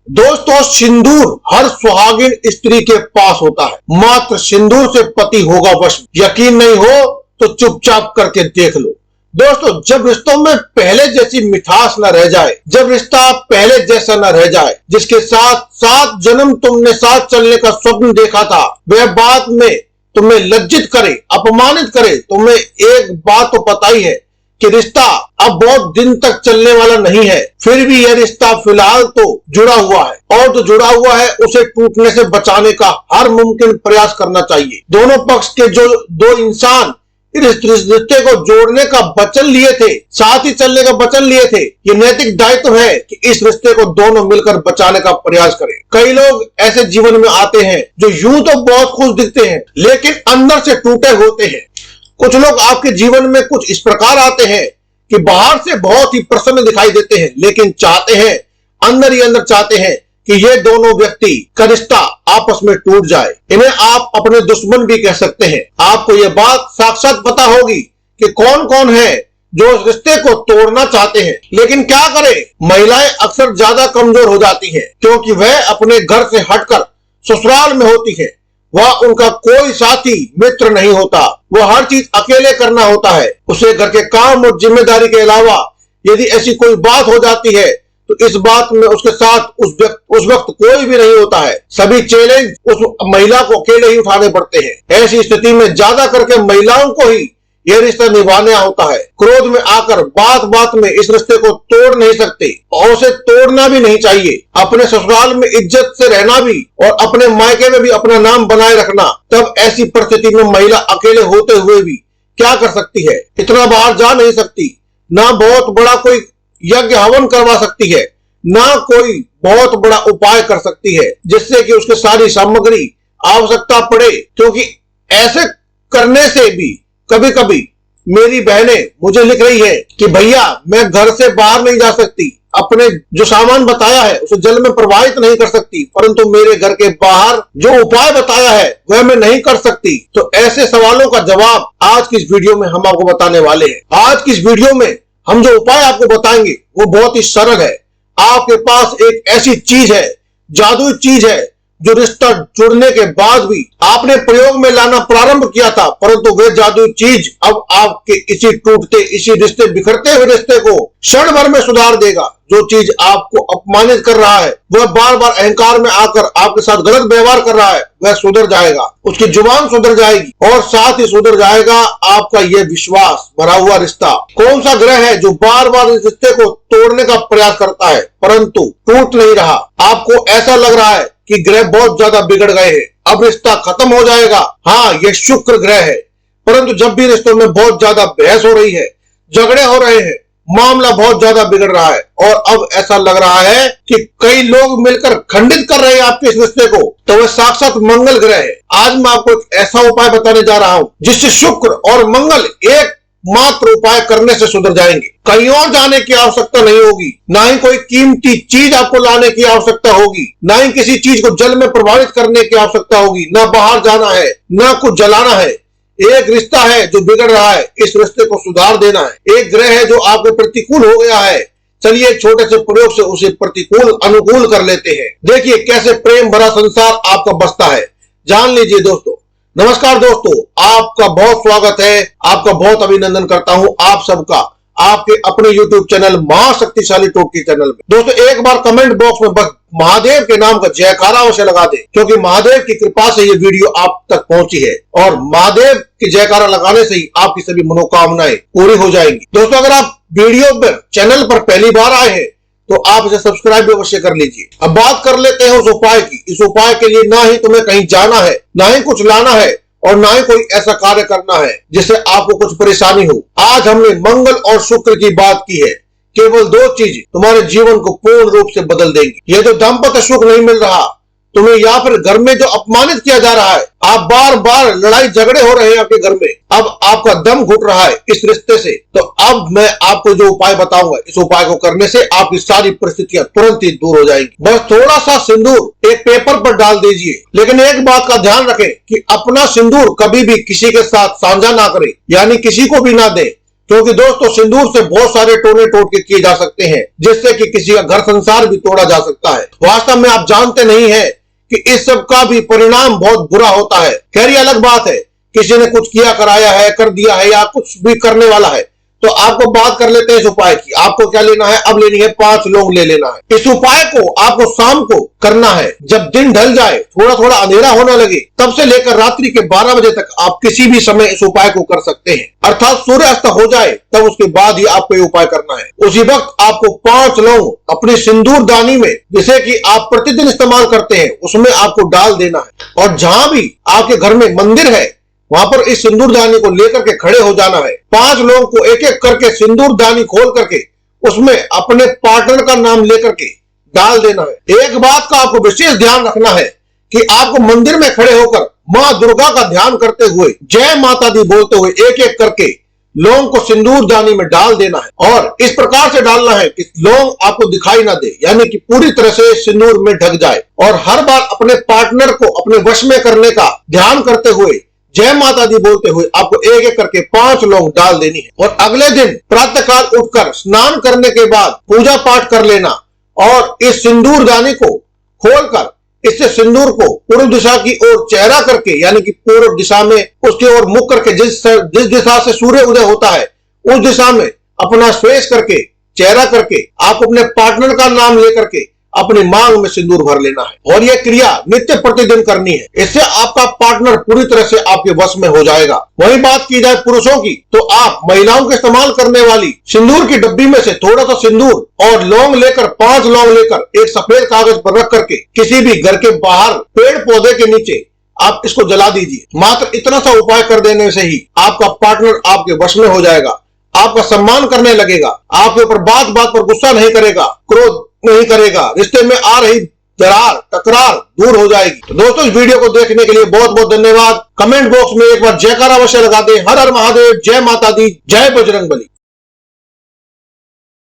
दोस्तों, सिंदूर हर सुहागिन स्त्री के पास होता है, मात्र सिंदूर से पति होगा वश। यकीन नहीं हो तो चुपचाप करके देख लो। दोस्तों, जब रिश्तों में पहले जैसी मिठास न रह जाए, जब रिश्ता पहले जैसा न रह जाए, जिसके साथ 7 जन्म तुमने साथ चलने का स्वप्न देखा था, वह बाद में तुम्हें लज्जित करे, अपमानित करे, तुम्हें एक बात तो पता ही है कि रिश्ता अब बहुत दिन तक चलने वाला नहीं है, फिर भी यह रिश्ता फिलहाल तो जुड़ा हुआ है और जो जुड़ा हुआ है उसे टूटने से बचाने का हर मुमकिन प्रयास करना चाहिए। दोनों पक्ष के जो दो इंसान इस रिश्ते को जोड़ने का वचन लिए थे, साथ ही चलने का वचन लिए थे, ये नैतिक दायित्व है कि इस रिश्ते को दोनों मिलकर बचाने का प्रयास करें। कई लोग ऐसे जीवन में आते हैं जो यूं तो बहुत खुश दिखते हैं लेकिन अंदर से टूटे होते हैं। कुछ लोग आपके जीवन में कुछ इस प्रकार आते हैं कि बाहर से बहुत ही प्रसन्न दिखाई देते हैं लेकिन चाहते हैं, अंदर ही अंदर चाहते हैं कि ये दोनों व्यक्ति का रिश्ता आपस में टूट जाए। इन्हें आप अपने दुश्मन भी कह सकते हैं। आपको यह बात साक्षात पता होगी कि कौन कौन है जो उस रिश्ते को तोड़ना चाहते हैं, लेकिन क्या करें, महिलाएं अक्सर ज्यादा कमजोर हो जाती हैं क्योंकि वह अपने घर से हटकर ससुराल में होती है। वह उनका कोई साथी मित्र नहीं होता, वह हर चीज अकेले करना होता है। उसे घर के काम और जिम्मेदारी के अलावा यदि ऐसी कोई बात हो जाती है तो इस बात में उसके साथ उस वक्त कोई भी नहीं होता है। सभी चैलेंज उस महिला को अकेले ही उठाने पड़ते हैं। ऐसी स्थिति में ज्यादा करके महिलाओं को ही यह रिश्ता निभाना होता है। क्रोध में आकर बात बात में इस रिश्ते को तोड़ नहीं सकते और उसे तोड़ना भी नहीं चाहिए। अपने ससुराल में इज्जत से रहना भी और अपने मायके में भी अपना नाम बनाए रखना। तब ऐसी परिस्थिति में महिला अकेले होते हुए भी क्या कर सकती है? इतना बाहर जा नहीं सकती, ना बहुत बड़ा कोई यज्ञ हवन करवा सकती है, ना कोई बहुत बड़ा उपाय कर सकती है जिससे कि उसके सारी सामग्री आवश्यकता पड़े, क्योंकि ऐसे करने से भी कभी कभी मेरी बहनें मुझे लिख रही है कि भैया मैं घर से बाहर नहीं जा सकती, अपने जो सामान बताया है उसे जल में प्रवाहित नहीं कर सकती, परंतु मेरे घर के बाहर जो उपाय बताया है वह मैं नहीं कर सकती। तो ऐसे सवालों का जवाब आज की इस वीडियो में हम आपको बताने वाले हैं। आज की इस वीडियो में हम जो उपाय आपको बताएंगे वो बहुत ही सरल है। आपके पास एक ऐसी चीज है, जादुई चीज है, जो रिश्ता जुड़ने के बाद भी आपने प्रयोग में लाना प्रारंभ किया था, परंतु वह जादुई चीज अब आपके इसी टूटते, इसी रिश्ते, बिखरते हुए रिश्ते को क्षण भर में सुधार देगा। जो चीज आपको अपमानित कर रहा है, वह बार बार अहंकार में आकर आपके साथ गलत व्यवहार कर रहा है, वह सुधर जाएगा, उसकी जुबान सुधर जाएगी और साथ ही सुधर जाएगा आपका यह विश्वास भरा हुआ रिश्ता। कौन सा ग्रह है जो बार बार इस रिश्ते को तोड़ने का प्रयास करता है परंतु टूट नहीं रहा? आपको ऐसा लग रहा है कि ग्रह बहुत ज्यादा बिगड़ गए हैं, अब रिश्ता खत्म हो जाएगा। हाँ, यह शुक्र ग्रह है, परंतु जब भी रिश्तों में बहुत ज्यादा बहस हो रही है, झगड़े हो रहे हैं, मामला बहुत ज्यादा बिगड़ रहा है और अब ऐसा लग रहा है कि कई लोग मिलकर खंडित कर रहे हैं आपके इस रिश्ते को, तो वह साक्षात मंगल ग्रह है। आज मैं आपको एक ऐसा उपाय बताने जा रहा हूं जिससे शुक्र और मंगल एक मात्र उपाय करने से सुधर जाएंगे। कहीं और जाने की आवश्यकता नहीं होगी, ना ही कोई कीमती चीज आपको लाने की आवश्यकता होगी, ना ही किसी चीज को जल में प्रभावित करने की आवश्यकता होगी, ना बाहर जाना है, ना कुछ जलाना है। एक रिश्ता है जो बिगड़ रहा है, इस रिश्ते को सुधार देना है। एक ग्रह है जो आपके प्रतिकूल हो गया है, चलिए छोटे से प्रयोग से उसे प्रतिकूल अनुकूल कर लेते हैं। देखिए कैसे प्रेम भरा संसार आपका बसता है, जान लीजिए दोस्तों। नमस्कार दोस्तों, आपका बहुत स्वागत है, आपका बहुत अभिनंदन करता हूं आप सबका आपके अपने YouTube चैनल महाशक्तिशाली टोटकी चैनल में। दोस्तों, एक बार कमेंट बॉक्स में बस महादेव के नाम का जयकारा अवश्य लगा दें, क्योंकि महादेव की कृपा से ये वीडियो आप तक पहुंची है और महादेव की जयकारा लगाने से ही आपकी सभी मनोकामनाएं पूरी हो जाएंगी। दोस्तों, अगर आप वीडियो पर चैनल पर पहली बार आए हैं तो आप इसे सब्सक्राइब भी अवश्य कर लीजिए। अब बात कर लेते हैं उस उपाय की। इस उपाय के लिए ना ही तुम्हें कहीं जाना है, ना ही कुछ लाना है और ना ही कोई ऐसा कार्य करना है जिससे आपको कुछ परेशानी हो। आज हमने मंगल और शुक्र की बात की है। केवल 2 चीज तुम्हारे जीवन को पूर्ण रूप से बदल देंगी। ये जो दाम्पत्य सुख नहीं मिल रहा तुम्हें, या फिर घर में जो अपमानित किया जा रहा है, आप बार बार लड़ाई झगड़े हो रहे हैं आपके घर में, अब आपका दम घुट रहा है इस रिश्ते से, तो अब मैं आपको जो उपाय बताऊंगा, इस उपाय को करने से आपकी सारी परिस्थितियां तुरंत ही दूर हो जाएंगी। बस थोड़ा सा सिंदूर एक पेपर पर डाल दीजिए, लेकिन एक बात का ध्यान रखें कि अपना सिंदूर कभी भी किसी के साथ साझा ना करें, यानी किसी को भी ना दें। क्योंकि दोस्तों सिंदूर से बहुत सारे टोने टोटके किए जा सकते हैं, जिससे कि किसी का घर संसार भी तोड़ा जा सकता है। वास्तव में आप जानते नहीं है कि इस सब का भी परिणाम बहुत बुरा होता है। खैर ये अलग बात है, किसी ने कुछ किया कराया है, कर दिया है या कुछ भी करने वाला है, तो आपको बात कर लेते हैं इस उपाय की। आपको क्या लेना है, अब लेनी है 5 लौंग ले लेना है। इस उपाय को आपको शाम को करना है, जब दिन ढल जाए, थोड़ा थोड़ा अंधेरा होने लगे, तब से लेकर रात्रि के 12 बजे तक आप किसी भी समय इस उपाय को कर सकते हैं। अर्थात सूर्यास्त हो जाए तब उसके बाद ही आपको ये उपाय करना है। उसी वक्त आपको 5 लौंग अपनी सिंदूर दानी में, जिसे कि आप प्रतिदिन इस्तेमाल करते हैं, उसमें आपको डाल देना है। और जहां भी आपके घर में मंदिर है वहां पर इस सिंदूरदानी को लेकर के खड़े हो जाना है। 5 लोगों को एक एक करके सिंदूरदानी खोल करके उसमें अपने पार्टनर का नाम लेकर के डाल देना है। एक बात का आपको विशेष ध्यान रखना है कि आपको मंदिर में खड़े होकर मां दुर्गा का ध्यान करते हुए, जय माता दी बोलते हुए एक एक करके लौंग को सिंदूरदानी में डाल देना है। और इस प्रकार से डालना है कि लौंग आपको दिखाई ना दे, यानी कि पूरी तरह से सिंदूर में ढक जाए। और हर बार अपने पार्टनर को अपने वश में करने का ध्यान करते हुए, जय माता दी बोलते हुए आपको एक एक करके 5 लौंग डाल देनी है। और अगले दिन प्रातःकाल उठकर स्नान करने के बाद पूजा पाठ कर लेना और इस सिंदूरदानी को खोलकर इससे सिंदूर को पूर्व दिशा की ओर चेहरा करके, यानी कि पूर्व दिशा में उसकी ओर मुख करके, जिस दिशा से सूर्य उदय होता है उस दिशा में अपना स्पेस करके, चेहरा करके आप अपने पार्टनर का नाम लेकर के अपनी मांग में सिंदूर भर लेना है। और यह क्रिया नित्य प्रतिदिन करनी है। इससे आपका पार्टनर पूरी तरह से आपके वश में हो जाएगा। वही बात की जाए पुरुषों की, तो आप महिलाओं के इस्तेमाल करने वाली सिंदूर की डब्बी में से थोड़ा सा सिंदूर और लौंग लेकर, 5 लौंग लेकर एक सफेद कागज पर रख करके किसी भी घर के बाहर पेड़ पौधे के नीचे आप इसको जला दीजिए। मात्र इतना सा उपाय कर देने से ही आपका पार्टनर आपके वश में हो जाएगा, आपका सम्मान करने लगेगा, आपके ऊपर बात बात पर गुस्सा नहीं करेगा, क्रोध नहीं करेगा, रिश्ते में आ रही दरार तकरार दूर हो जाएगी। तो दोस्तों इस वीडियो को देखने के लिए बहुत बहुत धन्यवाद। कमेंट बॉक्स में एक बार जयकारा अवश्य लगा दें। हर हर महादेव, जय माता दी, जय बजरंगबली।